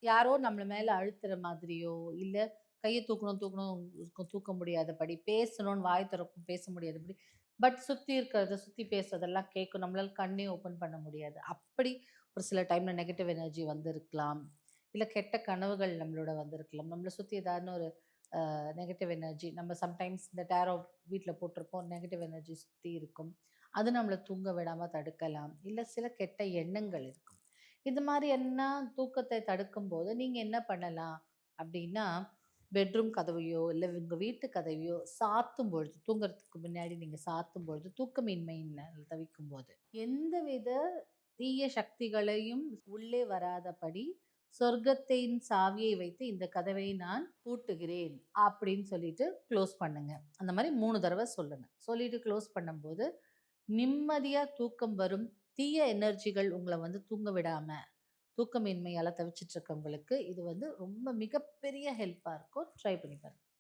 யாரோ நம்மள மேல அழுத்துற மாதிரியோ, இல்ல கைய தூக்கணும் தூக்கணும் தூக்க முடியாதபடி, பேசணும்னு வாய் தொறக்கும் பேச முடியாதபடி, பட் சுத்தி இருக்கிறத, சுத்தி பேசுறதெல்லாம் கேட்கும். நம்மளால கண்ணே ஓப்பன் பண்ண முடியாது. அப்படி ஒரு சில டைம்ல நெகட்டிவ் எனர்ஜி வந்திருக்கலாம். இல்ல கெட்ட கனவுகள் நம்மளோட வந்திருக்கலாம். நம்மள சுத்தி ஏதான ஒரு நெகட்டிவ் எனர்ஜி நம்ம சம்டைம்ஸ் இந்த டேரோ வீட்ல போட்டிருப்போம். நெகட்டிவ் எனர்ஜி சுத்தி இருக்கும். அது நம்மள தூங்க விடாம தடுக்கலாம். இல்ல சில கெட்ட எண்ணங்கள் இருக்கும். இது மாரி எல்லாம் தூக்கத்தை தடுக்கும்போது நீங்க என்ன பண்ணலாம் அப்டின்னா, பெட்ரூம் கதவையோ, இல்ல உங்க வீட்டு கதவையோ சாத்தும் பொழுது, தூங்குறதுக்கு முன்னாடி நீங்க சாத்தும் பொழுது, தூக்கமின்மையினால் தவிக்கும்போது, எந்தவித தீய சக்திகளையும் உள்ளே வராதபடி, சொர்க்கத்தின் சாவியை வைத்து இந்த கதவை நான் பூட்டுகிறேன் அப்படின்னு சொல்லிட்டு க்ளோஸ் பண்ணுங்க. அந்த மாரி 3 தடவ சொல்லுங்க. சொல்லிட்டு க்ளோஸ் பண்ணும்போது, நிம்மதியா தூக்கம் வரும். தீய எனர்ஜிகள் உங்கள வந்து தூங்க விடாம, தூக்கமின்மையால தவிச்சிட்டு இருக்கவங்களுக்கு இது வந்து ரொம்ப மிகப்பெரிய ஹெல்ப்பா இருக்கும். ட்ரை பண்ணி பாருங்க.